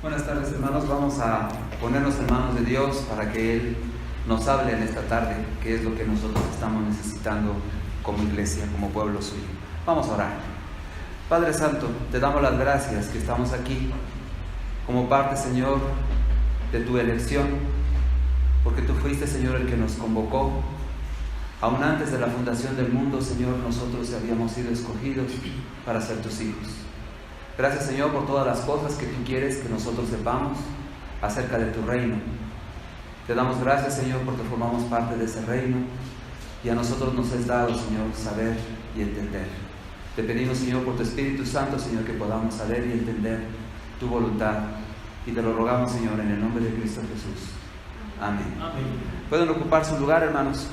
Buenas tardes, hermanos. Vamos a ponernos en manos de Dios para que Él nos hable en esta tarde, que es lo que nosotros estamos necesitando como iglesia, como pueblo suyo. Vamos a orar. Padre Santo, te damos las gracias que estamos aquí como parte, Señor, de tu elección, porque tú fuiste, Señor, el que nos convocó. Aún antes de la fundación del mundo, Señor, nosotros habíamos sido escogidos para ser tus hijos. Gracias, Señor, por todas las cosas que tú quieres que nosotros sepamos acerca de tu reino. Te damos gracias, Señor, porque formamos parte de ese reino y a nosotros nos es dado, Señor, saber y entender. Te pedimos, Señor, por tu Espíritu Santo, Señor, que podamos saber y entender tu voluntad. Y te lo rogamos, Señor, en el nombre de Cristo Jesús. Amén. Amén. Pueden ocupar su lugar, hermanos.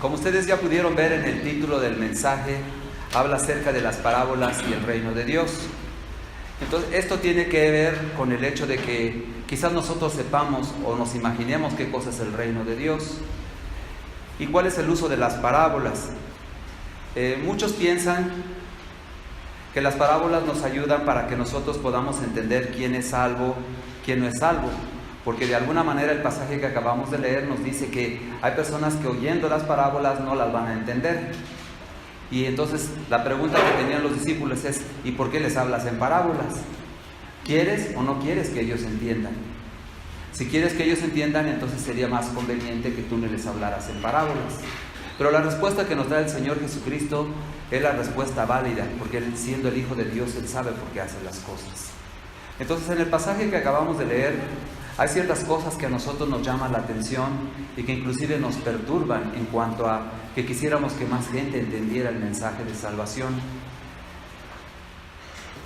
Como ustedes ya pudieron ver en el título del mensaje, habla acerca de las parábolas y el reino de Dios. Entonces, esto tiene que ver con el hecho de que quizás nosotros sepamos o nos imaginemos qué cosa es el reino de Dios y cuál es el uso de las parábolas. Muchos piensan que las parábolas nos ayudan para que nosotros podamos entender quién es salvo, quién no es salvo, porque de alguna manera el pasaje que acabamos de leer nos dice que hay personas que oyendo las parábolas no las van a entender. Y entonces la pregunta que tenían los discípulos es: ¿y por qué les hablas en parábolas? ¿Quieres o no quieres que ellos entiendan? Si quieres que ellos entiendan, entonces sería más conveniente que tú no les hablaras en parábolas. Pero la respuesta que nos da el Señor Jesucristo es la respuesta válida, porque Él, siendo el Hijo de Dios, Él sabe por qué hace las cosas. Entonces, en el pasaje que acabamos de leer, hay ciertas cosas que a nosotros nos llaman la atención y que inclusive nos perturban en cuanto a que quisiéramos que más gente entendiera el mensaje de salvación.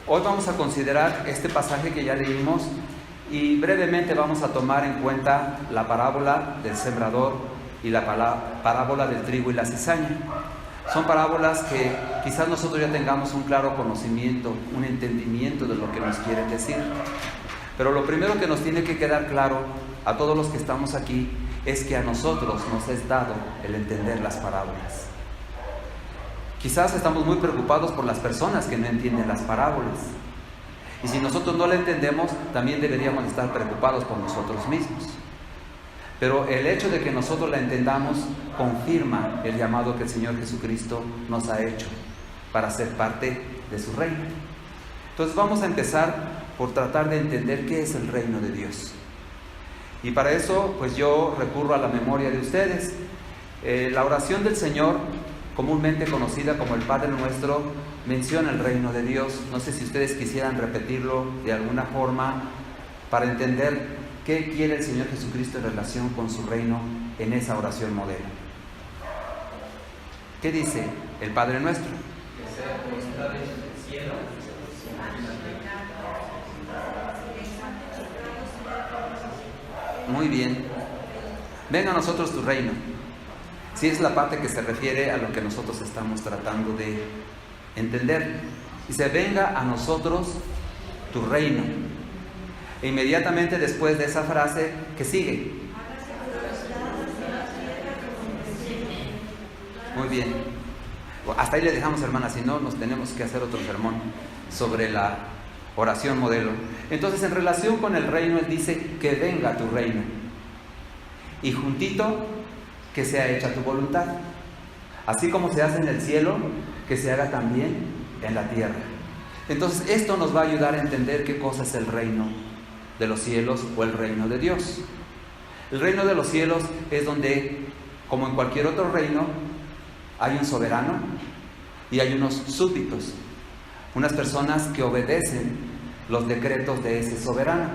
Hoy vamos a considerar este pasaje que ya leímos y brevemente vamos a tomar en cuenta la parábola del sembrador y la parábola del trigo y la cizaña. Son parábolas que quizás nosotros ya tengamos un claro conocimiento, un entendimiento de lo que nos quieren decir. Pero lo primero que nos tiene que quedar claro a todos los que estamos aquí es que a nosotros nos es dado el entender las parábolas. Quizás estamos muy preocupados por las personas que no entienden las parábolas. Y si nosotros no la entendemos, también deberíamos estar preocupados por nosotros mismos. Pero el hecho de que nosotros la entendamos confirma el llamado que el Señor Jesucristo nos ha hecho para ser parte de su reino. Entonces vamos a empezar por tratar de entender qué es el reino de Dios. Y para eso, pues yo recurro a la memoria de ustedes. La oración del Señor, comúnmente conocida como el Padre Nuestro, menciona el reino de Dios. No sé si ustedes quisieran repetirlo de alguna forma para entender qué quiere el Señor Jesucristo en relación con su reino en esa oración modelo. ¿Qué dice el Padre Nuestro? Que sea tu voluntad en el cielo. Muy bien. Venga a nosotros tu reino. Sí, es la parte que se refiere a lo que nosotros estamos tratando de entender. Dice: venga a nosotros tu reino. E inmediatamente después de esa frase, ¿qué sigue? Muy bien. Hasta ahí le dejamos, hermanas, si no, nos tenemos que hacer otro sermón sobre la oración modelo. Entonces, en relación con el reino, Él dice: que venga tu reino. Y juntito, que sea hecha tu voluntad. Así como se hace en el cielo, que se haga también en la tierra. Entonces, esto nos va a ayudar a entender qué cosa es el reino de los cielos o el reino de Dios. El reino de los cielos es donde, como en cualquier otro reino, hay un soberano y hay unos súbditos, unas personas que obedecen los decretos de ese soberano.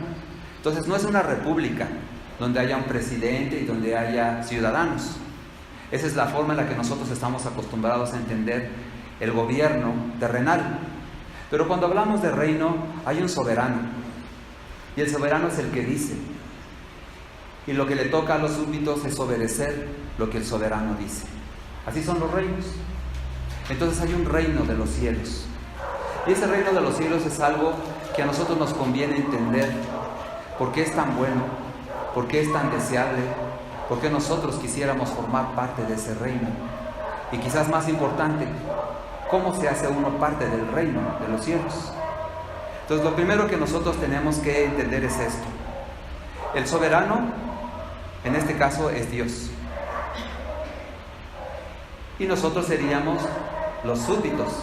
Entonces no es una república donde haya un presidente y donde haya ciudadanos. Esa es la forma en la que nosotros estamos acostumbrados a entender el gobierno terrenal. Pero cuando hablamos de reino, hay un soberano. Y el soberano es el que dice. Y lo que le toca a los súbditos es obedecer lo que el soberano dice. Así son los reinos. Entonces hay un reino de los cielos. Y ese reino de los cielos es algo que a nosotros nos conviene entender. ¿Por qué es tan bueno? ¿Por qué es tan deseable? ¿Por qué nosotros quisiéramos formar parte de ese reino? Y quizás más importante, ¿cómo se hace uno parte del reino de los cielos? Entonces, lo primero que nosotros tenemos que entender es esto. El soberano, en este caso, es Dios. Y nosotros seríamos los súbditos.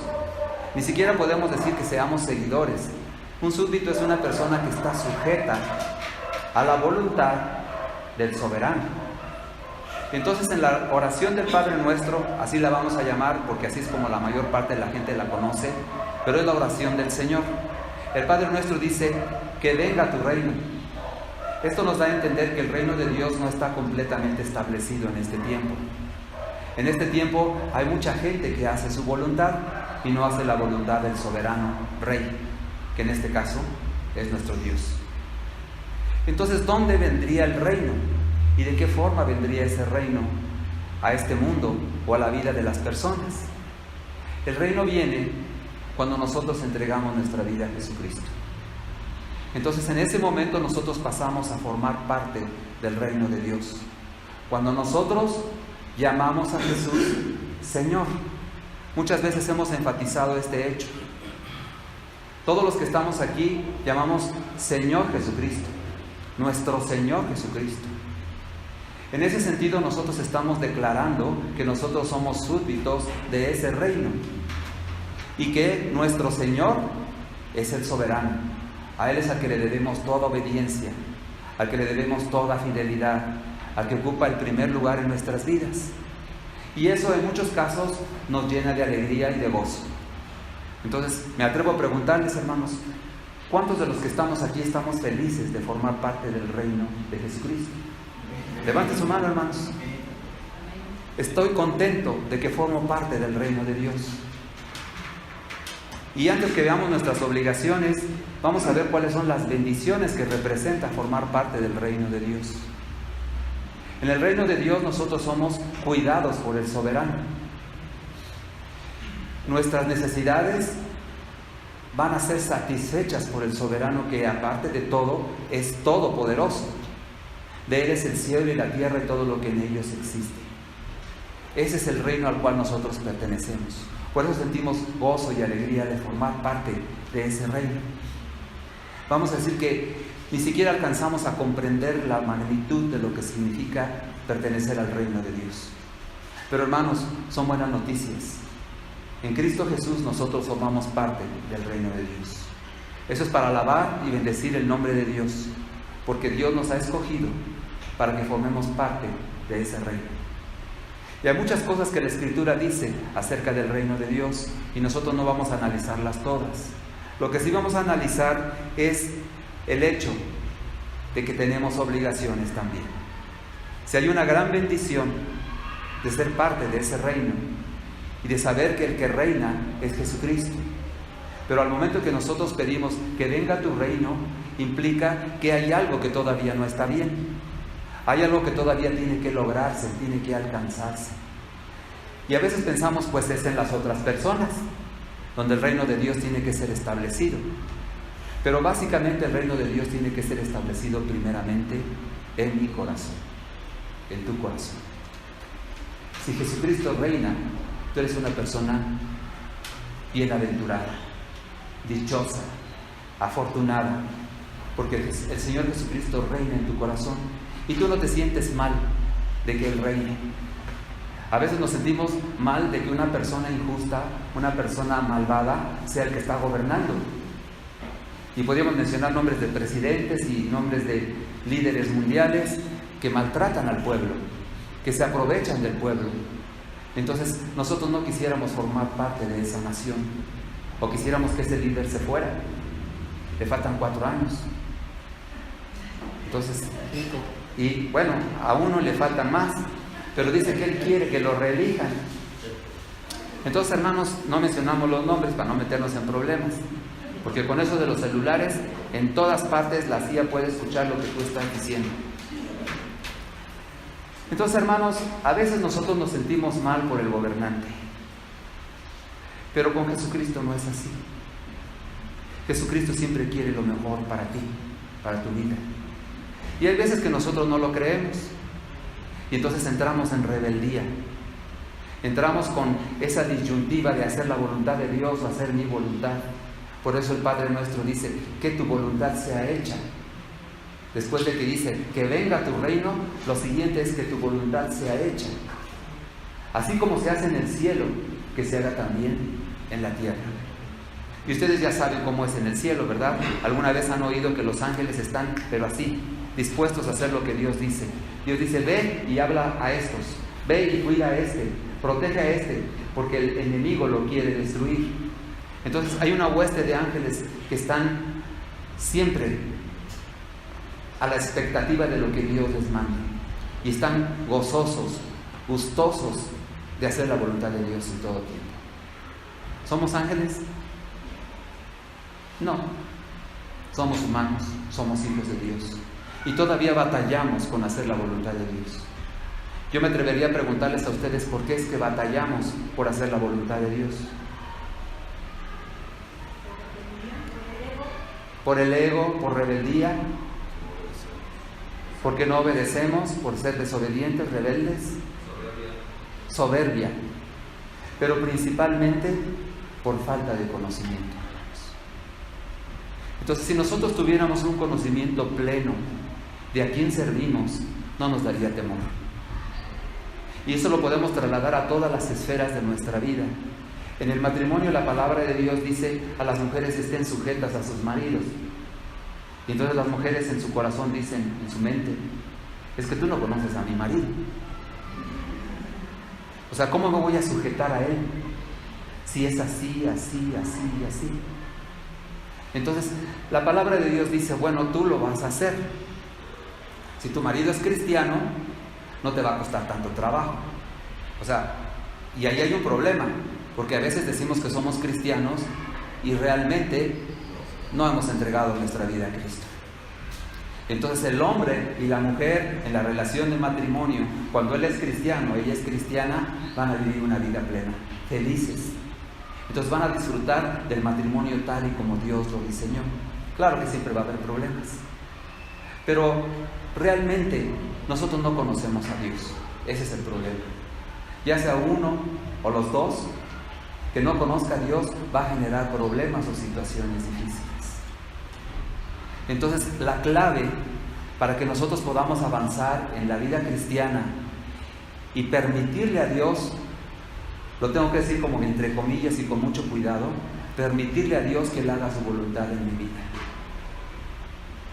Ni siquiera podemos decir que seamos seguidores. Un súbdito es una persona que está sujeta a la voluntad del soberano. Entonces, en la oración del Padre Nuestro, así la vamos a llamar porque así es como la mayor parte de la gente la conoce, pero es la oración del Señor. El Padre Nuestro dice: que venga tu reino. Esto nos da a entender que el reino de Dios no está completamente establecido en este tiempo. En este tiempo hay mucha gente que hace su voluntad y no hace la voluntad del soberano Rey, que en este caso es nuestro Dios. Entonces, ¿dónde vendría el reino? ¿Y de qué forma vendría ese reino a este mundo o a la vida de las personas? El reino viene cuando nosotros entregamos nuestra vida a Jesucristo. Entonces, en ese momento nosotros pasamos a formar parte del reino de Dios. Cuando nosotros llamamos a Jesús Señor. Muchas veces hemos enfatizado este hecho. Todos los que estamos aquí llamamos Señor Jesucristo, nuestro Señor Jesucristo. En ese sentido, nosotros estamos declarando que nosotros somos súbditos de ese reino y que nuestro Señor es el soberano. A Él es al que le debemos toda obediencia, al que le debemos toda fidelidad, al que ocupa el primer lugar en nuestras vidas. Y eso en muchos casos nos llena de alegría y de gozo. Entonces, me atrevo a preguntarles, hermanos, ¿cuántos de los que estamos aquí estamos felices de formar parte del reino de Jesucristo? Levante su mano, hermanos. Estoy contento de que formo parte del reino de Dios. Y antes que veamos nuestras obligaciones, vamos a ver cuáles son las bendiciones que representa formar parte del reino de Dios. En el reino de Dios nosotros somos cuidados por el soberano. Nuestras necesidades van a ser satisfechas por el soberano, que aparte de todo es todopoderoso. De Él es el cielo y la tierra y todo lo que en ellos existe. Ese es el reino al cual nosotros pertenecemos. Por eso sentimos gozo y alegría de formar parte de ese reino. Vamos a decir que ni siquiera alcanzamos a comprender la magnitud de lo que significa pertenecer al reino de Dios. Pero hermanos, son buenas noticias. En Cristo Jesús nosotros formamos parte del reino de Dios. Eso es para alabar y bendecir el nombre de Dios, porque Dios nos ha escogido para que formemos parte de ese reino. Y hay muchas cosas que la Escritura dice acerca del reino de Dios y nosotros no vamos a analizarlas todas. Lo que sí vamos a analizar es el hecho de que tenemos obligaciones también. Si hay una gran bendición de ser parte de ese reino y de saber que el que reina es Jesucristo. Pero al momento que nosotros pedimos que venga tu reino, implica que hay algo que todavía no está bien. Hay algo que todavía tiene que lograrse, tiene que alcanzarse. Y a veces pensamos, pues es en las otras personas, donde el reino de Dios tiene que ser establecido. Pero básicamente el reino de Dios tiene que ser establecido primeramente en mi corazón, en tu corazón. Si Jesucristo reina, tú eres una persona bienaventurada, dichosa, afortunada, porque el Señor Jesucristo reina en tu corazón y tú no te sientes mal de que Él reine. A veces nos sentimos mal de que una persona injusta, una persona malvada, sea el que está gobernando. Y podríamos mencionar nombres de presidentes y nombres de líderes mundiales que maltratan al pueblo, que se aprovechan del pueblo. Entonces nosotros no quisiéramos formar parte de esa nación, o quisiéramos que ese líder se fuera. Le faltan 4 años. Entonces, y bueno, a uno le faltan más, pero dice que él quiere que lo reelijan. Entonces, hermanos, no mencionamos los nombres para no meternos en problemas, porque con eso de los celulares, en todas partes la CIA puede escuchar lo que tú estás diciendo. Entonces, hermanos, a veces nosotros nos sentimos mal por el gobernante, pero con Jesucristo no es así. Jesucristo siempre quiere lo mejor para ti, para tu vida. Y hay veces que nosotros no lo creemos, y entonces entramos en rebeldía. Entramos con esa disyuntiva de hacer la voluntad de Dios o hacer mi voluntad. Por eso el Padre nuestro dice, que tu voluntad sea hecha. Después de que dice, que venga tu reino, lo siguiente es que tu voluntad sea hecha. Así como se hace en el cielo, que se haga también en la tierra. Y ustedes ya saben cómo es en el cielo, ¿verdad? Alguna vez han oído que los ángeles están, pero así, dispuestos a hacer lo que Dios dice. Dios dice, ve y habla a estos, ve y cuida a este, protege a este, porque el enemigo lo quiere destruir. Entonces hay una hueste de ángeles que están siempre a la expectativa de lo que Dios les manda. Y están gozosos, gustosos de hacer la voluntad de Dios en todo tiempo. ¿Somos ángeles? No. Somos humanos, somos hijos de Dios. Y todavía batallamos con hacer la voluntad de Dios. Yo me atrevería a preguntarles a ustedes por qué es que batallamos por hacer la voluntad de Dios. Por el ego, por rebeldía, porque no obedecemos, por ser desobedientes, rebeldes, soberbia, pero principalmente por falta de conocimiento. Entonces, si nosotros tuviéramos un conocimiento pleno de a quién servimos, no nos daría temor. Y eso lo podemos trasladar a todas las esferas de nuestra vida. En el matrimonio la palabra de Dios dice a las mujeres estén sujetas a sus maridos. Y entonces las mujeres en su corazón dicen, en su mente, es que tú no conoces a mi marido. O sea, ¿cómo me voy a sujetar a él? Si es así, así, así y así. Entonces, la palabra de Dios dice, bueno, tú lo vas a hacer. Si tu marido es cristiano, no te va a costar tanto trabajo. O sea, y ahí hay un problema, porque a veces decimos que somos cristianos y realmente no hemos entregado nuestra vida a Cristo. Entonces el hombre y la mujer en la relación de matrimonio, cuando él es cristiano, ella es cristiana, van a vivir una vida plena, felices. Entonces van a disfrutar del matrimonio tal y como Dios lo diseñó. Claro que siempre va a haber problemas, pero realmente nosotros no conocemos a Dios. Ese es el problema. Ya sea uno o los dos que no conozca a Dios, va a generar problemas o situaciones difíciles. Entonces la clave para que nosotros podamos avanzar en la vida cristiana y permitirle a Dios, lo tengo que decir como entre comillas y con mucho cuidado, permitirle a Dios que Él haga su voluntad en mi vida.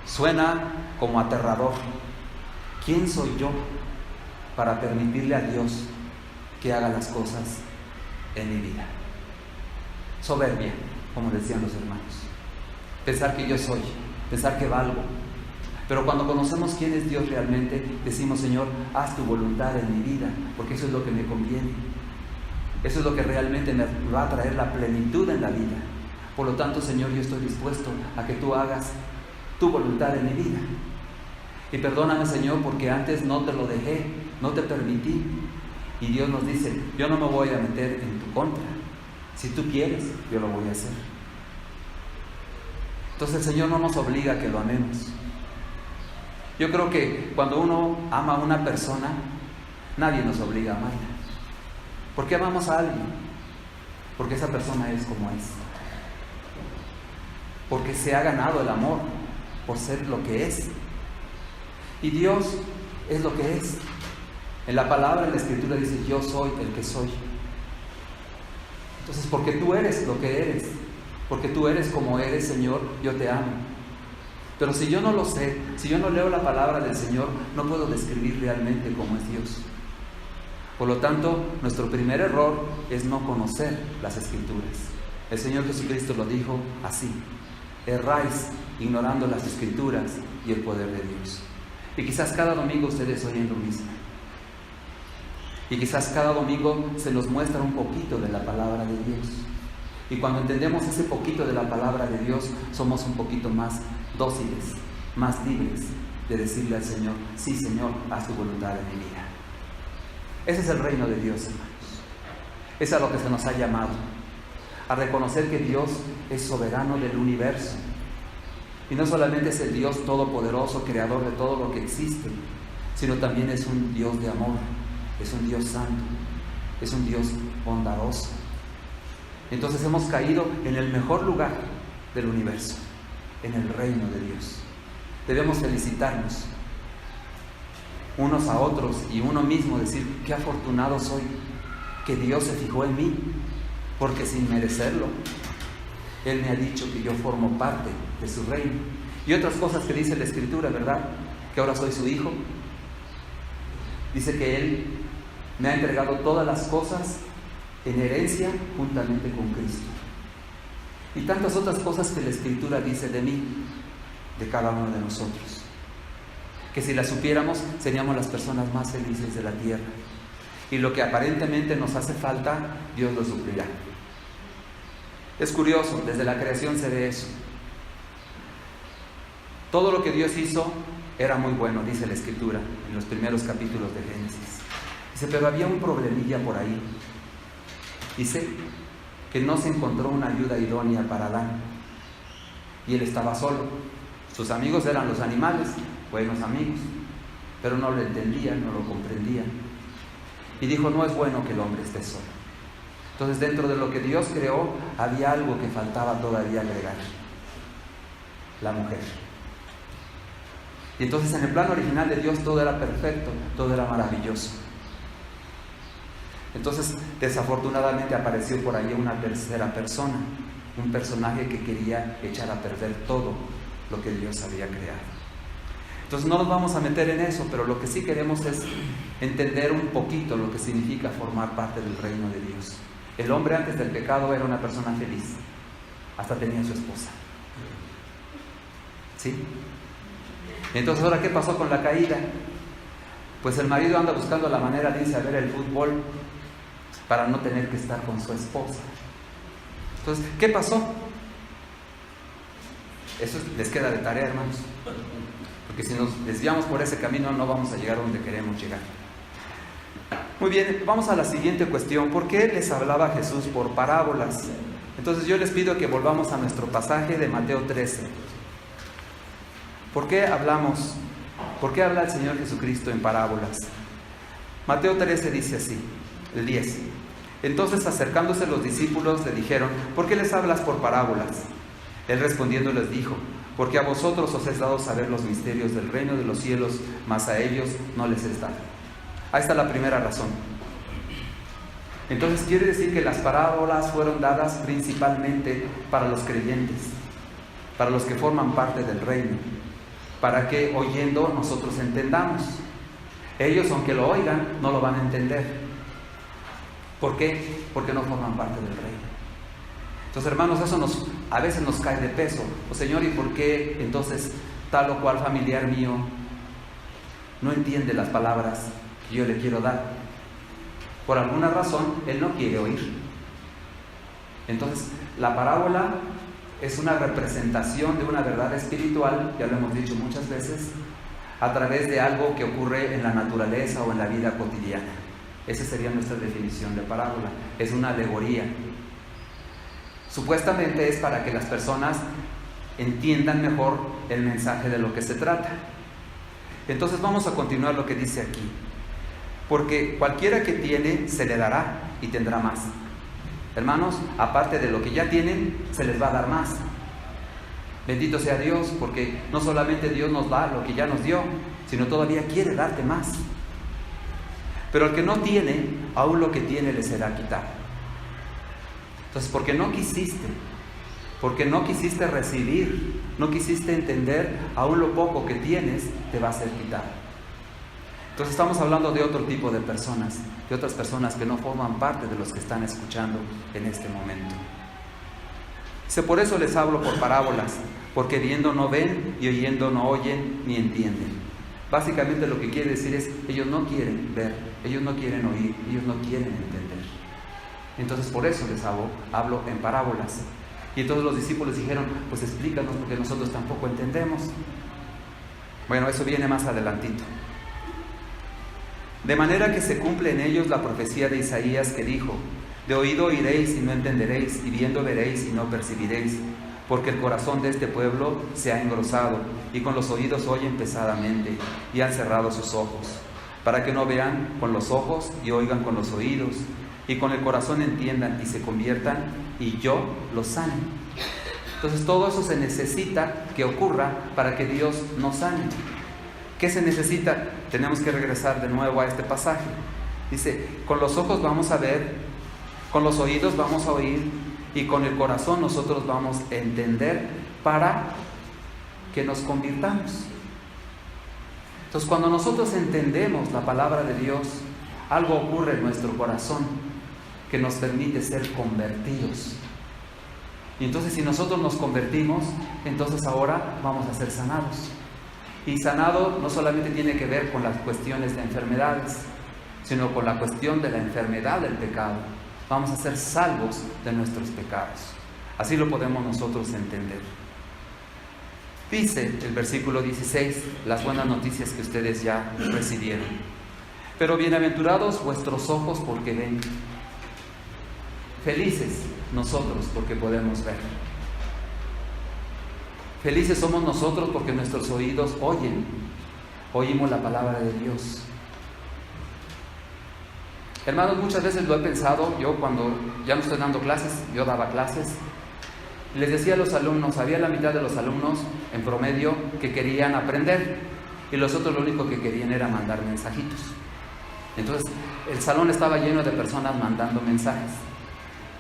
Suena como aterrador. ¿Quién soy yo para permitirle a Dios que haga las cosas en mi vida? Soberbia, como decían los hermanos. Pensar que yo soy, pensar que valgo. Pero cuando conocemos quién es Dios realmente, decimos, Señor, haz tu voluntad en mi vida, porque eso es lo que me conviene. Eso es lo que realmente me va a traer la plenitud en la vida. Por lo tanto, Señor, yo estoy dispuesto a que tú hagas tu voluntad en mi vida. Y perdóname, Señor, porque antes no te lo dejé, no te permití. Y Dios nos dice, yo no me voy a meter en tu contra. Si tú quieres, yo lo voy a hacer. Entonces el Señor no nos obliga a que lo amemos. Yo creo que cuando uno ama a una persona, nadie nos obliga a amarla. ¿Por qué amamos a alguien? Porque esa persona es como es. Porque se ha ganado el amor por ser lo que es. Y Dios es lo que es. En la palabra, en la Escritura dice, yo soy el que soy. Entonces, porque tú eres lo que eres, porque tú eres como eres, Señor, yo te amo. Pero si yo no lo sé, si yo no leo la palabra del Señor, no puedo describir realmente cómo es Dios. Por lo tanto, nuestro primer error es no conocer las Escrituras. El Señor Jesucristo lo dijo así: erráis ignorando las Escrituras y el poder de Dios. Y quizás cada domingo ustedes oyen lo mismo. Y quizás cada domingo se nos muestra un poquito de la palabra de Dios. Y cuando entendemos ese poquito de la palabra de Dios, somos un poquito más dóciles, más libres de decirle al Señor, sí, Señor, haz tu voluntad en mi vida. Ese es el reino de Dios, hermanos. Es a lo que se nos ha llamado, a reconocer que Dios es soberano del universo. Y no solamente es el Dios todopoderoso, creador de todo lo que existe, sino también es un Dios de amor, es un Dios santo, es un Dios bondadoso. Entonces hemos caído en el mejor lugar del universo, en el reino de Dios. Debemos felicitarnos unos a otros y uno mismo, decir: qué afortunado soy que Dios se fijó en mí, porque sin merecerlo Él me ha dicho que yo formo parte de su reino. Y otras cosas que dice la Escritura, ¿verdad? Que ahora soy su hijo. Dice que Él me ha entregado todas las cosas en herencia juntamente con Cristo. Y tantas otras cosas que la Escritura dice de mí, de cada uno de nosotros, que si las supiéramos seríamos las personas más felices de la tierra. Y lo que aparentemente nos hace falta, Dios lo suplirá. Es curioso, desde la creación se ve eso. Todo lo que Dios hizo era muy bueno, dice la Escritura en los primeros capítulos de Génesis. Dice, pero había un problemilla por ahí. Dice que no se encontró una ayuda idónea para Adán. Y él estaba solo. Sus amigos eran los animales, buenos amigos, pero no lo entendían, no lo comprendían. Y dijo, no es bueno que el hombre esté solo. Entonces, dentro de lo que Dios creó, había algo que faltaba todavía agregar: la mujer. Y entonces, en el plano original de Dios, todo era perfecto, todo era maravilloso. Entonces, desafortunadamente apareció por ahí una tercera persona, un personaje que quería echar a perder todo lo que Dios había creado. Entonces no nos vamos a meter en eso, pero lo que sí queremos es entender un poquito lo que significa formar parte del reino de Dios. El hombre antes del pecado era una persona feliz, hasta tenía su esposa. ¿Sí? Entonces, ¿ahora qué pasó con la caída? Pues el marido anda buscando la manera de irse a ver el fútbol para no tener que estar con su esposa. Entonces, ¿qué pasó? Eso les queda de tarea, hermanos. Porque si nos desviamos por ese camino no vamos a llegar donde queremos llegar. Muy bien, vamos a la siguiente cuestión. ¿Por qué les hablaba Jesús por parábolas? Entonces yo les pido que volvamos a nuestro pasaje de Mateo 13. ¿Por qué habla el Señor Jesucristo en parábolas? Mateo 13 dice así, el 10. Entonces, acercándose los discípulos, le dijeron: ¿por qué les hablas por parábolas? Él respondiendo les dijo: porque a vosotros os es dado saber los misterios del reino de los cielos, mas a ellos no les es dado. Ahí está la primera razón. Entonces quiere decir que las parábolas fueron dadas principalmente para los creyentes, para los que forman parte del reino, para que oyendo nosotros entendamos. Ellos, aunque lo oigan, no lo van a entender. ¿Por qué? Porque no forman parte del reino. Entonces, hermanos, eso a veces nos cae de peso. Oh, Señor, ¿y por qué entonces tal o cual familiar mío no entiende las palabras que yo le quiero dar? Por alguna razón, él no quiere oír. Entonces, la parábola es una representación de una verdad espiritual, ya lo hemos dicho muchas veces, a través de algo que ocurre en la naturaleza o en la vida cotidiana. Esa sería nuestra definición de parábola. Es una alegoría. Supuestamente es para que las personas entiendan mejor el mensaje de lo que se trata. Entonces vamos a continuar lo que dice aquí. Porque cualquiera que tiene, se le dará y tendrá más. Hermanos, aparte de lo que ya tienen, se les va a dar más. Bendito sea Dios, porque no solamente Dios nos da lo que ya nos dio, sino todavía quiere darte más. Pero el que no tiene, aún lo que tiene le será quitado. Entonces, porque no quisiste recibir, no quisiste entender, aún lo poco que tienes te va a ser quitado. Entonces estamos hablando de otro tipo de personas, de otras personas que no forman parte de los que están escuchando en este momento. Dice, por eso les hablo por parábolas, porque viendo no ven y oyendo no oyen ni entienden. Básicamente lo que quiere decir es, ellos no quieren ver, ellos no quieren oír, ellos no quieren entender. Entonces por eso les hablo en parábolas. Y entonces los discípulos dijeron, pues explícanos porque nosotros tampoco entendemos. Bueno, eso viene más adelantito. De manera que se cumple en ellos la profecía de Isaías que dijo: de oído oiréis y no entenderéis, y viendo veréis y no percibiréis, porque el corazón de este pueblo se ha engrosado, y con los oídos oyen pesadamente, y han cerrado sus ojos, para que no vean con los ojos y oigan con los oídos, y con el corazón entiendan y se conviertan, y yo los sane. Entonces todo eso se necesita que ocurra para que Dios nos sane. ¿Qué se necesita? Tenemos que regresar de nuevo a este pasaje. Dice, con los ojos vamos a ver, con los oídos vamos a oír y con el corazón nosotros vamos a entender para que nos convirtamos. Entonces cuando nosotros entendemos la palabra de Dios, algo ocurre en nuestro corazón que nos permite ser convertidos. Y entonces si nosotros nos convertimos, entonces ahora vamos a ser sanados. Y sanado no solamente tiene que ver con las cuestiones de enfermedades, sino con la cuestión de la enfermedad del pecado. Vamos a ser salvos de nuestros pecados. Así lo podemos nosotros entender. Dice el versículo 16, las buenas noticias que ustedes ya recibieron. Pero bienaventurados vuestros ojos porque ven. Felices nosotros porque podemos ver. Felices somos nosotros porque nuestros oídos oyen. Oímos la palabra de Dios. Hermanos, muchas veces lo he pensado. Yo cuando ya no estoy dando clases, yo daba clases. Les decía a los alumnos, había la mitad de los alumnos en promedio que querían aprender y los otros lo único que querían era mandar mensajitos. Entonces el salón estaba lleno de personas mandando mensajes.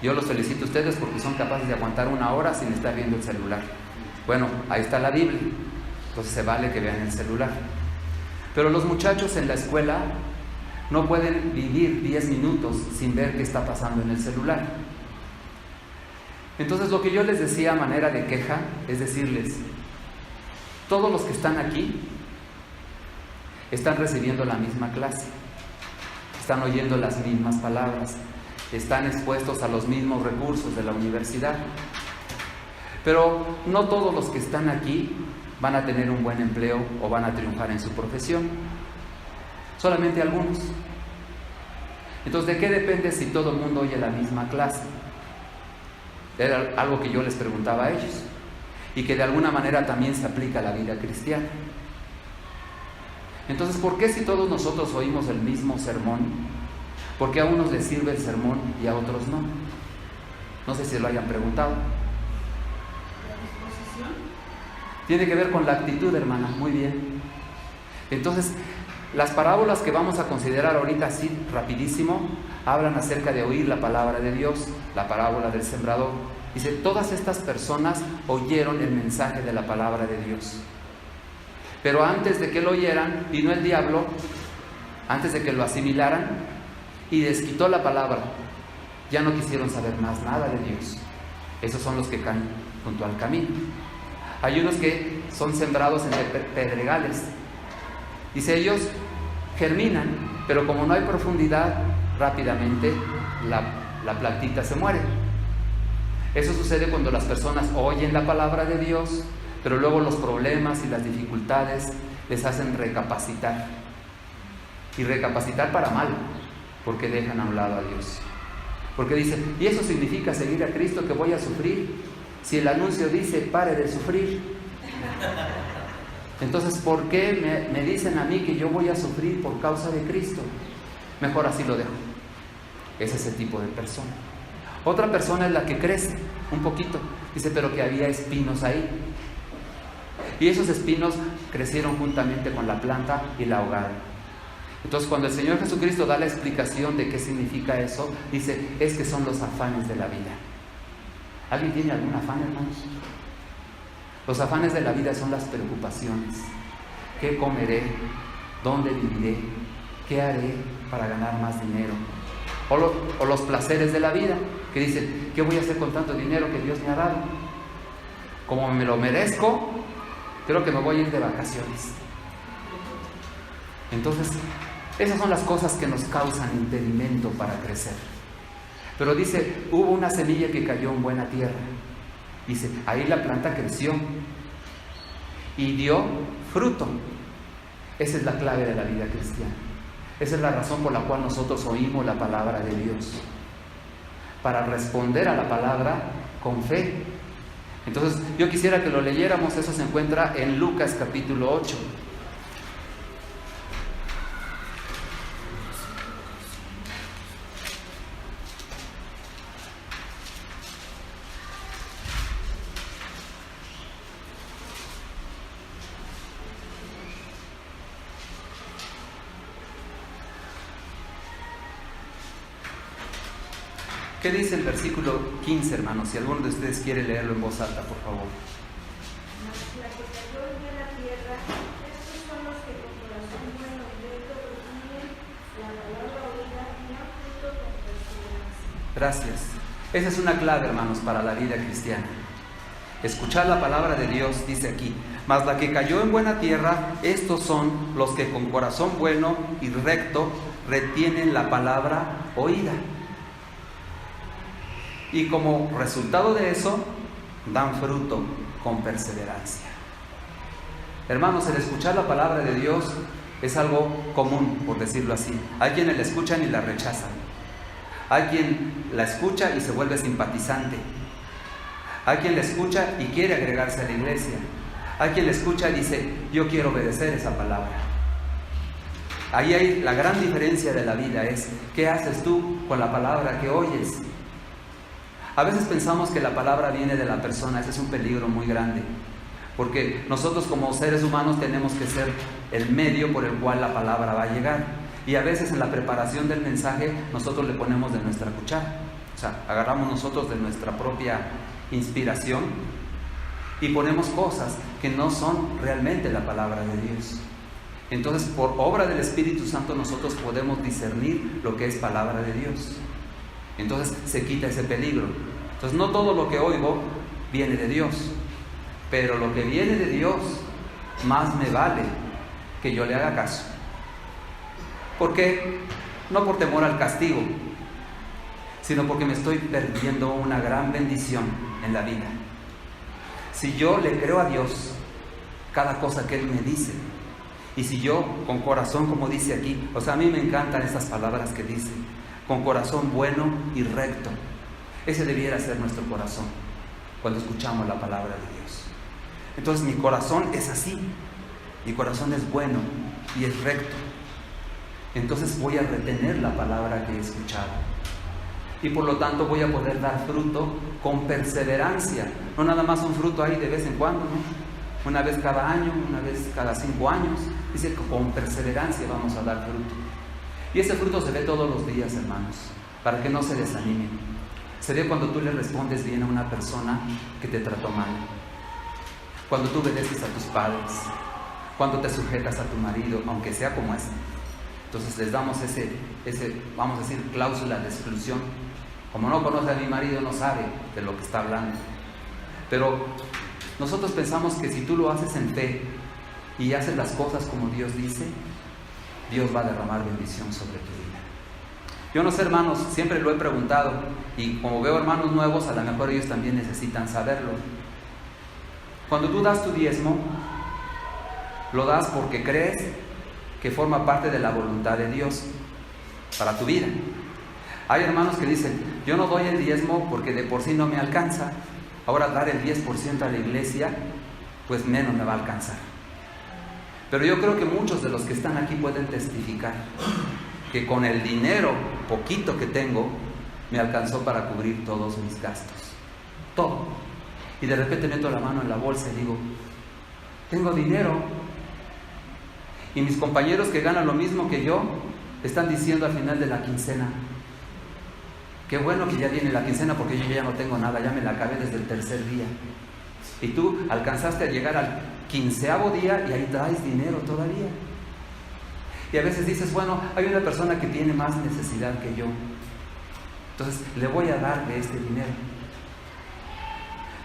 Yo los felicito a ustedes porque son capaces de aguantar 1 hora sin estar viendo el celular. Bueno, ahí está la Biblia, entonces se vale que vean el celular. Pero los muchachos en la escuela no pueden vivir 10 minutos sin ver qué está pasando en el celular. Entonces lo que yo les decía a manera de queja es decirles, todos los que están aquí están recibiendo la misma clase, están oyendo las mismas palabras, están expuestos a los mismos recursos de la universidad. Pero no todos los que están aquí van a tener un buen empleo o van a triunfar en su profesión. Solamente algunos. Entonces, ¿de qué depende si todo el mundo oye la misma clase? Era algo que yo les preguntaba a ellos y que de alguna manera también se aplica a la vida cristiana. Entonces, ¿por qué si todos nosotros oímos el mismo sermón, por qué a unos les sirve el sermón y a otros no? No sé si lo hayan preguntado. Tiene que ver con la actitud, hermana, muy bien. Entonces, las parábolas que vamos a considerar ahorita así rapidísimo, hablan acerca de oír la palabra de Dios, la parábola del sembrador. Dice, todas estas personas oyeron el mensaje de la palabra de Dios. Pero antes de que lo oyeran, vino el diablo, antes de que lo asimilaran, y les quitó la palabra. Ya no quisieron saber más nada de Dios. Esos son los que caen junto al camino. Hay unos que son sembrados en pedregales. Dice, ellos germinan, pero como no hay profundidad, rápidamente la plantita se muere. Eso sucede cuando las personas oyen la palabra de Dios, pero luego los problemas y las dificultades les hacen recapacitar. Y recapacitar para mal, porque dejan a un lado a Dios. Porque dicen, ¿y eso significa seguir a Cristo, que voy a sufrir? Si el anuncio dice, pare de sufrir. Entonces, ¿por qué me dicen a mí que yo voy a sufrir por causa de Cristo? Mejor así lo dejo. Es ese tipo de persona. Otra persona es la que crece un poquito. Dice, pero que había espinos ahí. Y esos espinos crecieron juntamente con la planta y la ahogaron. Entonces, cuando el Señor Jesucristo da la explicación de qué significa eso, dice, es que son los afanes de la vida. ¿Alguien tiene algún afán, hermanos? Los afanes de la vida son las preocupaciones. ¿Qué comeré? ¿Dónde viviré? ¿Qué haré para ganar más dinero? O los placeres de la vida, que dicen, ¿qué voy a hacer con tanto dinero que Dios me ha dado? Como me lo merezco, creo que me voy a ir de vacaciones. Entonces, esas son las cosas que nos causan impedimento para crecer. Pero dice, hubo una semilla que cayó en buena tierra. Dice, ahí la planta creció y dio fruto. Esa es la clave de la vida cristiana. Esa es la razón por la cual nosotros oímos la palabra de Dios. Para responder a la palabra con fe. Entonces, yo quisiera que lo leyéramos. Eso se encuentra en Lucas capítulo 8. ¿Qué dice el versículo 15, hermanos? Si alguno de ustedes quiere leerlo en voz alta, por favor. La que cayó en buena tierra, estos son los que con corazón bueno y recto reciben la palabra oída y dan fruto con perseverancia. Gracias. Esa es una clave, hermanos, para la vida cristiana. Escuchar la palabra de Dios, dice aquí. Mas la que cayó en buena tierra, estos son los que con corazón bueno y recto retienen la palabra oída. Y como resultado de eso, dan fruto con perseverancia. Hermanos, el escuchar la palabra de Dios es algo común, por decirlo así. Hay quienes la escuchan y la rechazan. Hay quien la escucha y se vuelve simpatizante. Hay quien la escucha y quiere agregarse a la iglesia. Hay quien la escucha y dice, yo quiero obedecer esa palabra. Ahí hay la gran diferencia de la vida, es ¿qué haces tú con la palabra que oyes? A veces pensamos que la palabra viene de la persona. Ese es un peligro muy grande, porque nosotros como seres humanos tenemos que ser el medio por el cual la palabra va a llegar, y a veces en la preparación del mensaje nosotros le ponemos de nuestra cuchara, o sea, agarramos nosotros de nuestra propia inspiración y ponemos cosas que no son realmente la palabra de Dios. Entonces, por obra del Espíritu Santo nosotros podemos discernir lo que es palabra de Dios. Entonces se quita ese peligro. Entonces no todo lo que oigo viene de Dios, pero lo que viene de Dios más me vale que yo le haga caso. ¿Por qué? No por temor al castigo, sino porque me estoy perdiendo una gran bendición en la vida. Si yo le creo a Dios cada cosa que Él me dice, y si yo con corazón, como dice aquí, o sea, a mí me encantan estas palabras que dice, con corazón bueno y recto. Ese debiera ser nuestro corazón cuando escuchamos la palabra de Dios. Entonces mi corazón es así, mi corazón es bueno y es recto. Entonces voy a retener la palabra que he escuchado, y por lo tanto voy a poder dar fruto con perseverancia. No nada más un fruto ahí de vez en cuando, ¿no? Una vez cada año, una vez cada 5 años. Dice que con perseverancia vamos a dar fruto. Y ese fruto se ve todos los días, hermanos, para que no se desanimen. Se ve cuando tú le respondes bien a una persona que te trató mal, cuando tú obedeces a tus padres, cuando te sujetas a tu marido, aunque sea como es. Entonces les damos ese, vamos a decir, cláusula de exclusión. Como no conoce a mi marido, no sabe de lo que está hablando. Pero nosotros pensamos que si tú lo haces en fe y haces las cosas como Dios dice, Dios va a derramar bendición sobre tu vida. Yo no sé, hermanos, siempre lo he preguntado, y como veo hermanos nuevos, a lo mejor ellos también necesitan saberlo. Cuando tú das tu diezmo, lo das porque crees que forma parte de la voluntad de Dios para tu vida. Hay hermanos que dicen, yo no doy el diezmo porque de por sí no me alcanza, ahora dar el 10% a la iglesia, pues menos me va a alcanzar. Pero yo creo que muchos de los que están aquí pueden testificar que con el dinero poquito que tengo me alcanzó para cubrir todos mis gastos, todo. Y de repente meto la mano en la bolsa y digo, tengo dinero. Y mis compañeros que ganan lo mismo que yo están diciendo al final de la quincena, qué bueno que ya viene la quincena porque yo ya no tengo nada, ya me la acabé desde el 3er día. Y tú alcanzaste a llegar al 15º día y ahí traes dinero todavía. Y a veces dices, bueno, hay una persona que tiene más necesidad que yo, entonces le voy a dar de este dinero.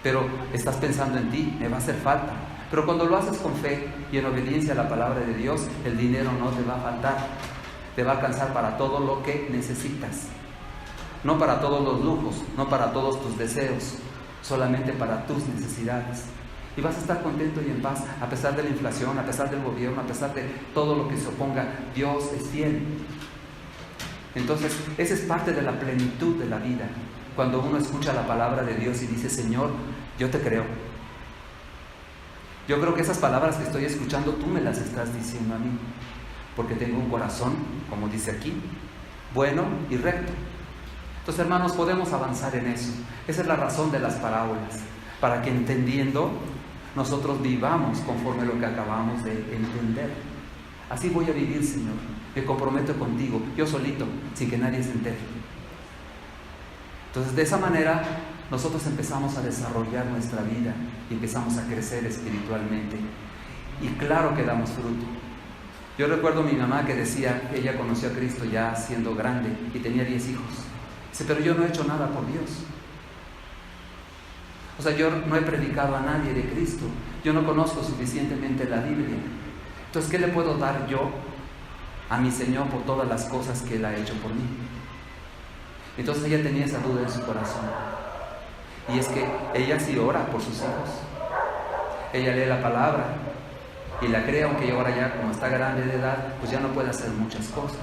Pero estás pensando en ti, me va a hacer falta. Pero cuando lo haces con fe y en obediencia a la palabra de Dios, el dinero no te va a faltar. Te va a alcanzar para todo lo que necesitas. No para todos los lujos, no para todos tus deseos, solamente para tus necesidades. Y vas a estar contento y en paz, a pesar de la inflación, a pesar del gobierno, a pesar de todo lo que se oponga. Dios es fiel. Entonces, esa es parte de la plenitud de la vida. Cuando uno escucha la palabra de Dios y dice, Señor, yo te creo. Yo creo que esas palabras que estoy escuchando, tú me las estás diciendo a mí, porque tengo un corazón, como dice aquí, bueno y recto. Entonces, hermanos, podemos avanzar en eso. Esa es la razón de las parábolas, para que entendiendo, nosotros vivamos conforme a lo que acabamos de entender. Así voy a vivir, Señor. Me comprometo contigo, yo solito, sin que nadie se entere. Entonces, de esa manera, nosotros empezamos a desarrollar nuestra vida y empezamos a crecer espiritualmente. Y claro que damos fruto. Yo recuerdo a mi mamá que decía que ella conoció a Cristo ya siendo grande y tenía 10 hijos. Dice, pero yo no he hecho nada por Dios. O sea, yo no he predicado a nadie de Cristo. Yo no conozco suficientemente la Biblia. Entonces, ¿qué le puedo dar yo a mi Señor por todas las cosas que Él ha hecho por mí? Entonces ella tenía esa duda en su corazón. Y es que ella sí ora por sus hijos. Ella lee la palabra y la cree, aunque ahora ya como está grande de edad, pues ya no puede hacer muchas cosas.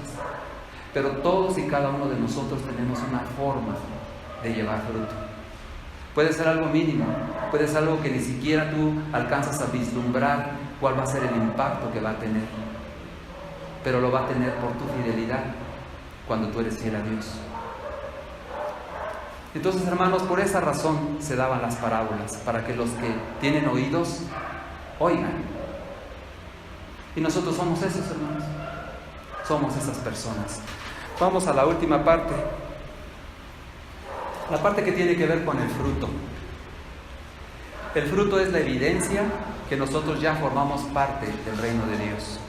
Pero todos y cada uno de nosotros tenemos una forma de llevar fruto. Puede ser algo mínimo, puede ser algo que ni siquiera tú alcanzas a vislumbrar cuál va a ser el impacto que va a tener. Pero lo va a tener por tu fidelidad cuando tú eres fiel a Dios. Entonces, hermanos, por esa razón se daban las parábolas, para que los que tienen oídos oigan. Y nosotros somos esos, hermanos. Somos esas personas. Vamos a la última parte. La parte que tiene que ver con el fruto. El fruto es la evidencia que nosotros ya formamos parte del reino de Dios.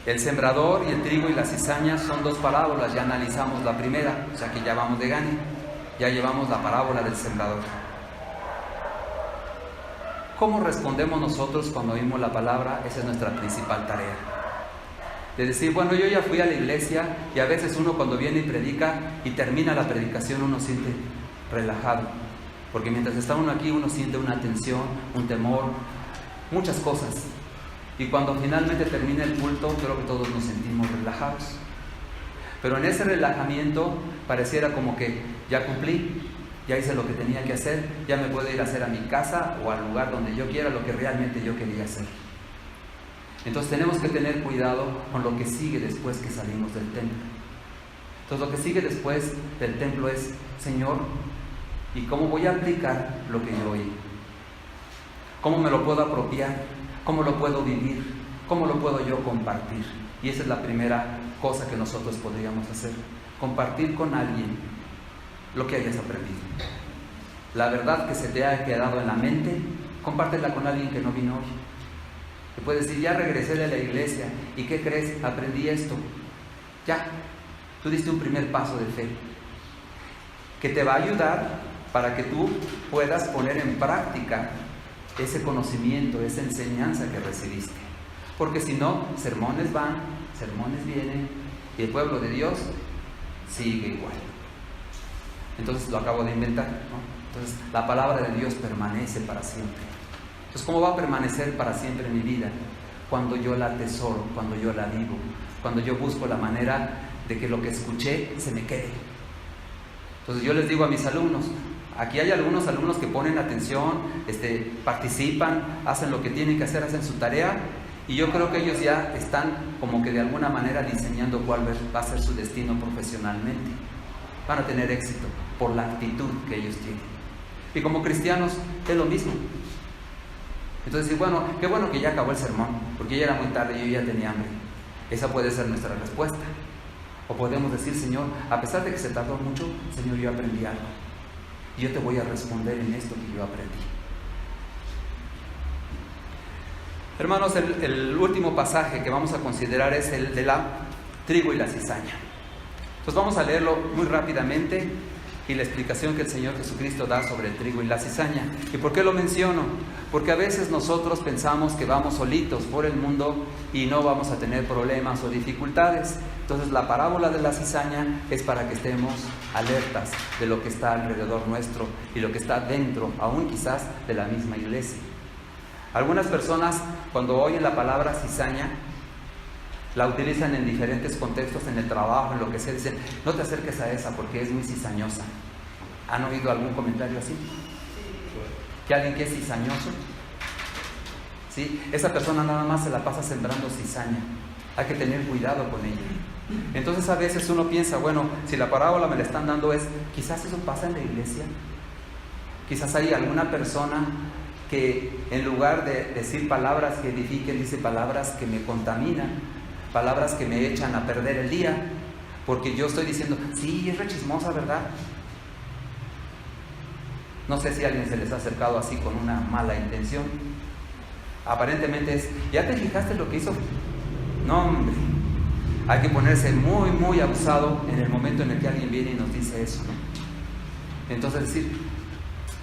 El sembrador y el trigo y la cizaña son dos parábolas. Ya analizamos la primera, o sea que ya vamos de gane. Ya llevamos la parábola del sembrador. ¿Cómo respondemos nosotros cuando oímos la palabra? Esa es nuestra principal tarea. De decir, bueno, yo ya fui a la iglesia, y a veces uno cuando viene y predica y termina la predicación uno siente relajado. Porque mientras está uno aquí uno siente una tensión, un temor, muchas cosas. Y cuando finalmente termina el culto, creo que todos nos sentimos relajados. Pero en ese relajamiento pareciera como que ya cumplí, ya hice lo que tenía que hacer, ya me puedo ir a hacer a mi casa o al lugar donde yo quiera lo que realmente yo quería hacer. Entonces tenemos que tener cuidado con lo que sigue después que salimos del templo. Entonces lo que sigue después del templo es, Señor, ¿y cómo voy a aplicar lo que yo oí? ¿Cómo me lo puedo apropiar? ¿Cómo lo puedo vivir? ¿Cómo lo puedo yo compartir? Y esa es la primera cosa que nosotros podríamos hacer. Compartir con alguien lo que hayas aprendido. La verdad que se te ha quedado en la mente, compártela con alguien que no vino hoy. Te puedes decir, ya regresé de la iglesia. ¿Y qué crees? Aprendí esto. Ya, tú diste un primer paso de fe. Que te va a ayudar para que tú puedas poner en práctica ese conocimiento, esa enseñanza que recibiste. Porque si no, sermones van, sermones vienen, y el pueblo de Dios sigue igual. Entonces lo acabo de inventar, ¿no? Entonces la palabra de Dios permanece para siempre. Entonces, ¿cómo va a permanecer para siempre en mi vida? Cuando yo la atesoro, cuando yo la vivo, cuando yo busco la manera de que lo que escuché se me quede. Entonces yo les digo a mis alumnos, aquí hay algunos alumnos que ponen atención, participan, hacen lo que tienen que hacer, hacen su tarea, y yo creo que ellos ya están como que de alguna manera diseñando cuál va a ser su destino profesionalmente. Van a tener éxito por la actitud que ellos tienen. Y como cristianos es lo mismo. Entonces, bueno, qué bueno que ya acabó el sermón, porque ya era muy tarde y yo ya tenía hambre. Esa puede ser nuestra respuesta. O podemos decir, Señor, a pesar de que se tardó mucho, Señor, yo aprendí algo. Y yo te voy a responder en esto que yo aprendí. Hermanos, el último pasaje que vamos a considerar es el de la trigo y la cizaña. Entonces vamos a leerlo muy rápidamente y la explicación que el Señor Jesucristo da sobre el trigo y la cizaña. ¿Y por qué lo menciono? Porque a veces nosotros pensamos que vamos solitos por el mundo y no vamos a tener problemas o dificultades. Entonces la parábola de la cizaña es para que estemos alertas de lo que está alrededor nuestro y lo que está dentro, aún quizás de la misma iglesia. Algunas personas cuando oyen la palabra cizaña la utilizan en diferentes contextos, en el trabajo, en lo que sea. Dicen, no te acerques a esa porque es muy cizañosa. ¿Han oído algún comentario así? ¿Que alguien que es cizañoso? ¿Sí? Esa persona nada más se la pasa sembrando cizaña. Hay que tener cuidado con ella. Entonces a veces uno piensa, bueno, si la parábola me la están dando es, quizás eso pasa en la iglesia. Quizás hay alguna persona que en lugar de decir palabras que edifiquen, dice palabras que me contaminan, palabras que me echan a perder el día, porque yo estoy diciendo, sí, es re chismosa, ¿verdad? No sé si a alguien se les ha acercado así con una mala intención. Aparentemente es, ¿ya te fijaste lo que hizo? No, hombre. Hay que ponerse muy, muy abusado en el momento en el que alguien viene y nos dice eso, ¿no? Entonces decir,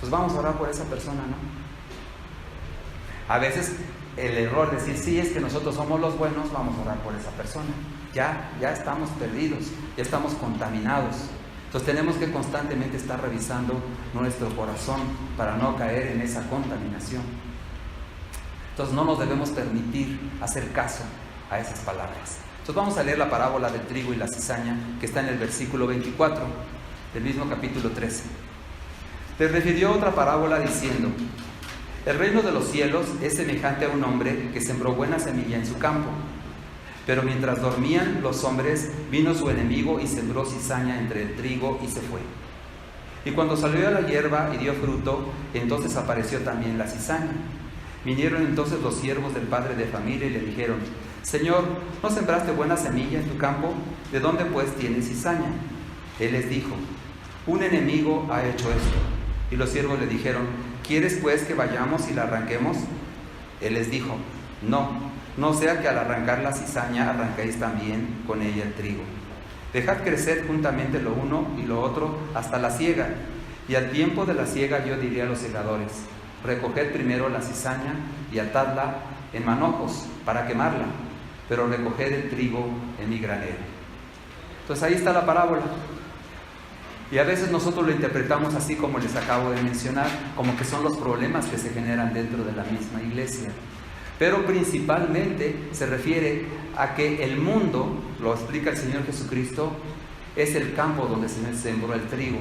pues vamos a orar por esa persona, ¿no? A veces el error es decir, sí, es que nosotros somos los buenos, vamos a orar por esa persona. Ya estamos perdidos, ya estamos contaminados. Entonces tenemos que constantemente estar revisando nuestro corazón para no caer en esa contaminación. Entonces no nos debemos permitir hacer caso a esas palabras. Entonces vamos a leer la parábola del trigo y la cizaña, que está en el versículo 24 del mismo capítulo 13. Les refirió otra parábola diciendo: el reino de los cielos es semejante a un hombre que sembró buena semilla en su campo. Pero mientras dormían los hombres, vino su enemigo y sembró cizaña entre el trigo y se fue. Y cuando salió la hierba y dio fruto, entonces apareció también la cizaña. Vinieron entonces los siervos del padre de familia y le dijeron: Señor, ¿no sembraste buena semilla en tu campo? ¿De dónde pues tienes cizaña? Él les dijo: un enemigo ha hecho esto. Y los siervos le dijeron: ¿quieres pues que vayamos y la arranquemos? Él les dijo: no sea que al arrancar la cizaña arranquéis también con ella el trigo. Dejad crecer juntamente lo uno y lo otro hasta la siega. Y al tiempo de la siega yo diré a los segadores: recoged primero la cizaña y atadla en manojos para quemarla, pero recoged el trigo en mi granero. Entonces ahí está la parábola. Y a veces nosotros lo interpretamos así como les acabo de mencionar, como que son los problemas que se generan dentro de la misma iglesia. Pero principalmente se refiere a que el mundo, lo explica el Señor Jesucristo, es el campo donde se sembró el trigo.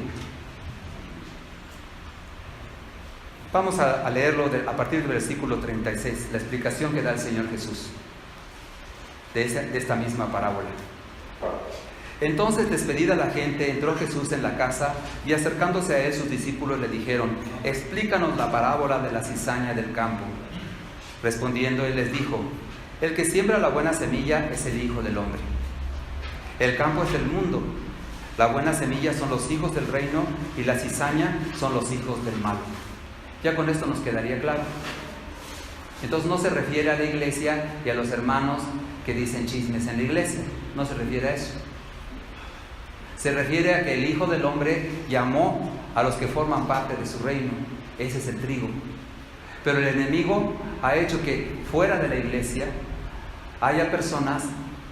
Vamos a leerlo a partir del versículo 36, la explicación que da el Señor Jesús de esta misma parábola. Entonces, despedida la gente, entró Jesús en la casa y acercándose a él sus discípulos le dijeron: explícanos la parábola de la cizaña del campo. Respondiendo él les dijo: el que siembra la buena semilla es el Hijo del Hombre. El campo es el mundo. La buena semilla son los hijos del reino y la cizaña son los hijos del mal. Ya con esto nos quedaría claro. Entonces no se refiere a la iglesia y a los hermanos que dicen chismes en la iglesia. No se refiere a eso. Se refiere a que el Hijo del Hombre llamó a los que forman parte de su reino. Ese es el trigo. Pero el enemigo ha hecho que fuera de la iglesia haya personas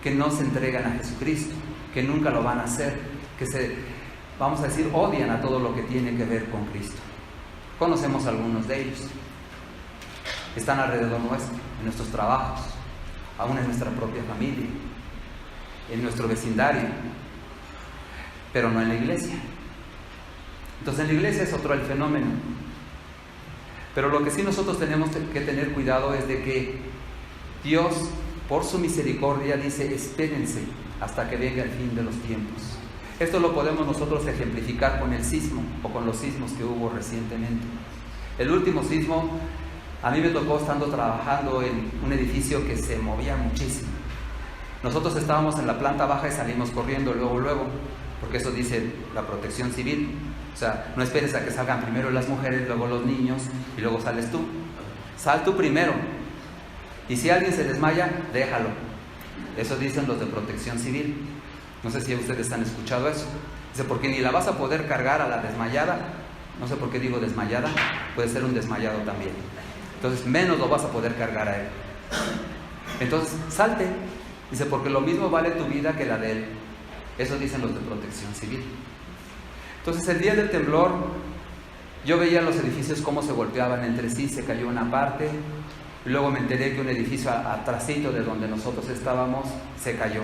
que no se entregan a Jesucristo, que nunca lo van a hacer, que vamos a decir, odian a todo lo que tiene que ver con Cristo. Conocemos a algunos de ellos. Están alrededor nuestro, en nuestros trabajos, aún en nuestra propia familia, en nuestro vecindario, pero no en la iglesia. Entonces en la iglesia es otro el fenómeno. Pero lo que sí nosotros tenemos que tener cuidado es de que Dios, por su misericordia, dice: espérense hasta que venga el fin de los tiempos. Esto lo podemos nosotros ejemplificar con el sismo o con los sismos que hubo recientemente. El último sismo, a mí me tocó estando trabajando en un edificio que se movía muchísimo. Nosotros estábamos en la planta baja y salimos corriendo luego, porque eso dice la Protección Civil. O sea, no esperes a que salgan primero las mujeres, luego los niños y luego sales tú. Sal tú primero. Y si alguien se desmaya, déjalo. Eso dicen los de Protección Civil. No sé si ustedes han escuchado eso. Dice, porque ni la vas a poder cargar a la desmayada. No sé por qué digo desmayada. Puede ser un desmayado también. Entonces, menos lo vas a poder cargar a él. Entonces, salte. Dice, porque lo mismo vale tu vida que la de él. Eso dicen los de Protección Civil. Entonces, el día del temblor, yo veía los edificios cómo se golpeaban entre sí, se cayó una parte, y luego me enteré que un edificio atrasito de donde nosotros estábamos se cayó.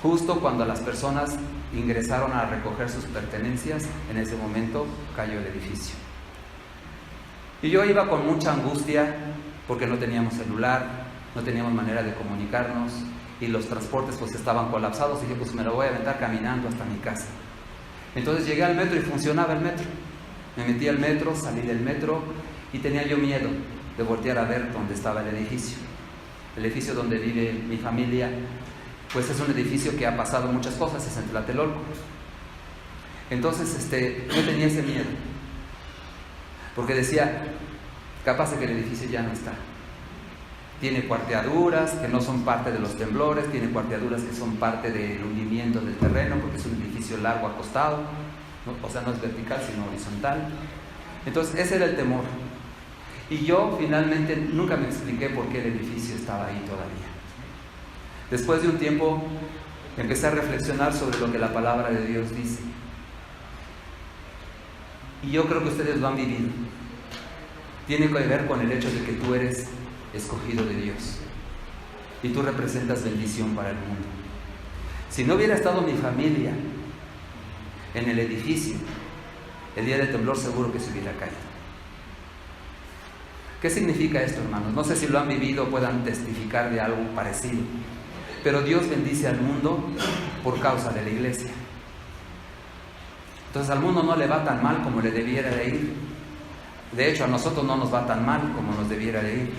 Justo cuando las personas ingresaron a recoger sus pertenencias, en ese momento cayó el edificio. Y yo iba con mucha angustia porque no teníamos celular, no teníamos manera de comunicarnos y los transportes pues estaban colapsados. Y dije, pues me lo voy a aventar caminando hasta mi casa. Entonces llegué al metro y funcionaba el metro. Me metí al metro, salí del metro y tenía yo miedo de voltear a ver dónde estaba el edificio donde vive mi familia. pues es un edificio que ha pasado muchas cosas, es en Tlatelolco. Entonces yo tenía ese miedo, porque decía, capaz de que el edificio ya no está. Tiene cuarteaduras que no son parte de los temblores, tiene cuarteaduras que son parte del hundimiento del terreno, porque es un edificio largo acostado, ¿no? O sea, no es vertical sino horizontal. Entonces ese era el temor. Y yo finalmente nunca me expliqué por qué el edificio estaba ahí todavía. Después de un tiempo empecé a reflexionar sobre lo que la palabra de Dios dice. Y yo creo que ustedes lo han vivido. Tiene que ver con el hecho de que tú eres escogido de Dios y tú representas bendición para el mundo. Si no hubiera estado mi familia en el edificio, el día del temblor seguro que se hubiera caído. ¿Qué significa esto, hermanos? No sé si lo han vivido o puedan testificar de algo parecido, pero Dios bendice al mundo por causa de la iglesia. Entonces al mundo no le va tan mal como le debiera de ir. De hecho, a nosotros no nos va tan mal como nos debiera de ir.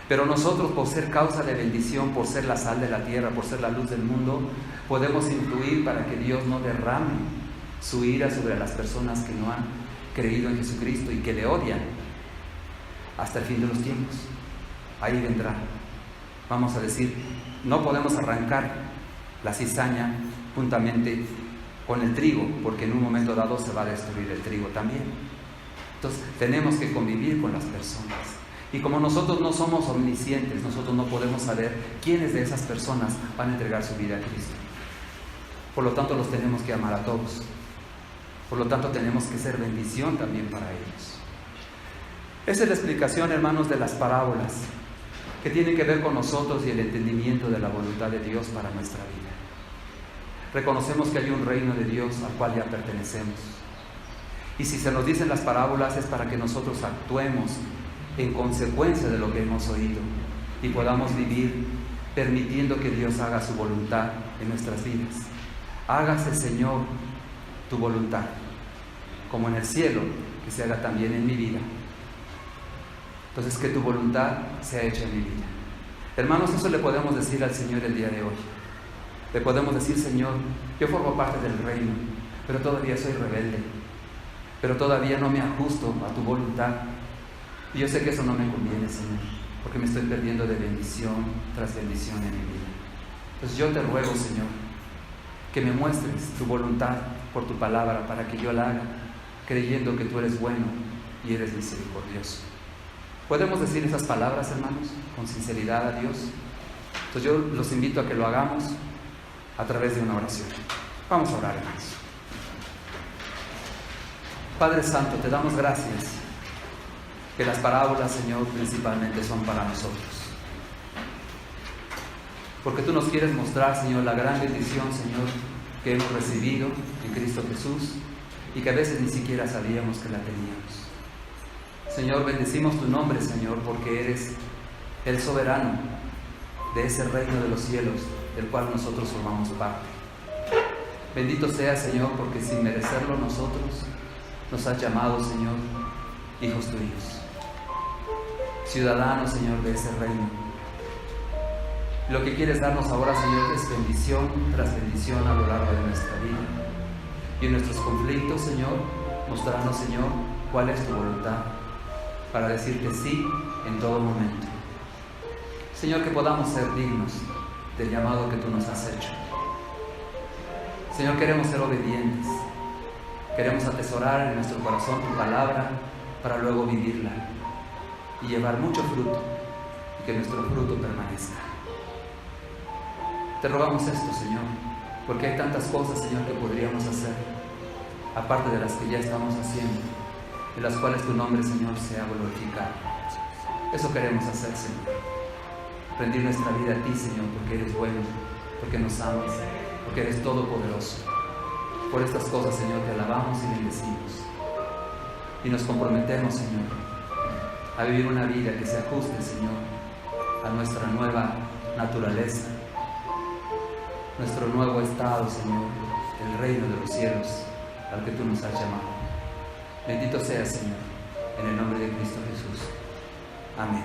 Pero nosotros, por ser causa de bendición, por ser la sal de la tierra, por ser la luz del mundo, podemos influir para que Dios no derrame su ira sobre las personas que no han creído en Jesucristo y que le odian hasta el fin de los tiempos. Ahí vendrá. Vamos a decir, no podemos arrancar la cizaña juntamente con el trigo, porque en un momento dado se va a destruir el trigo también. Entonces tenemos que convivir con las personas. Y como nosotros no somos omniscientes, nosotros no podemos saber quiénes de esas personas van a entregar su vida a Cristo. Por lo tanto, los tenemos que amar a todos. Por lo tanto, tenemos que ser bendición también para ellos. Esa es la explicación, hermanos, de las parábolas, que tienen que ver con nosotros y el entendimiento de la voluntad de Dios para nuestra vida. Reconocemos que hay un reino de Dios al cual ya pertenecemos. Y si se nos dicen las parábolas es para que nosotros actuemos en consecuencia de lo que hemos oído y podamos vivir permitiendo que Dios haga su voluntad en nuestras vidas. Hágase, Señor, tu voluntad, como en el cielo, que se haga también en mi vida. Entonces, que tu voluntad sea hecha en mi vida. Hermanos, eso le podemos decir al Señor el día de hoy. Le podemos decir, Señor, yo formo parte del reino, pero todavía soy rebelde, pero todavía no me ajusto a tu voluntad. Y yo sé que eso no me conviene, Señor, porque me estoy perdiendo de bendición tras bendición en mi vida. Entonces yo te ruego, Señor, que me muestres tu voluntad por tu palabra para que yo la haga, creyendo que tú eres bueno y eres misericordioso. ¿Podemos decir esas palabras, hermanos, con sinceridad a Dios? Entonces yo los invito a que lo hagamos a través de una oración. Vamos a orar, hermanos. Padre Santo, te damos gracias que las parábolas, Señor, principalmente son para nosotros. Porque tú nos quieres mostrar, Señor, la gran bendición, Señor, que hemos recibido en Cristo Jesús y que a veces ni siquiera sabíamos que la teníamos. Señor, bendecimos tu nombre, Señor, porque eres el soberano de ese reino de los cielos, del cual nosotros formamos parte. Bendito sea, Señor, porque sin merecerlo nosotros nos has llamado, Señor, hijos tuyos. Ciudadanos, Señor, de ese reino. Lo que quieres darnos ahora, Señor, es bendición tras bendición a lo largo de nuestra vida. Y en nuestros conflictos, Señor, mostrarnos, Señor, cuál es tu voluntad, para decirte sí en todo momento. Señor, que podamos ser dignos del llamado que tú nos has hecho. Señor, queremos ser obedientes. Queremos atesorar en nuestro corazón tu palabra para luego vivirla y llevar mucho fruto y que nuestro fruto permanezca. Te rogamos esto, Señor, porque hay tantas cosas, Señor, que podríamos hacer, aparte de las que ya estamos haciendo, de las cuales tu nombre, Señor, sea glorificado. Eso queremos hacer, Señor. Rendir nuestra vida a ti, Señor, porque eres bueno, porque nos amas, porque eres todopoderoso. Por estas cosas, Señor, te alabamos y bendecimos. Y nos comprometemos, Señor, a vivir una vida que se ajuste, Señor, a nuestra nueva naturaleza, nuestro nuevo estado, Señor, el reino de los cielos al que tú nos has llamado. Bendito seas, Señor, en el nombre de Cristo Jesús. Amén.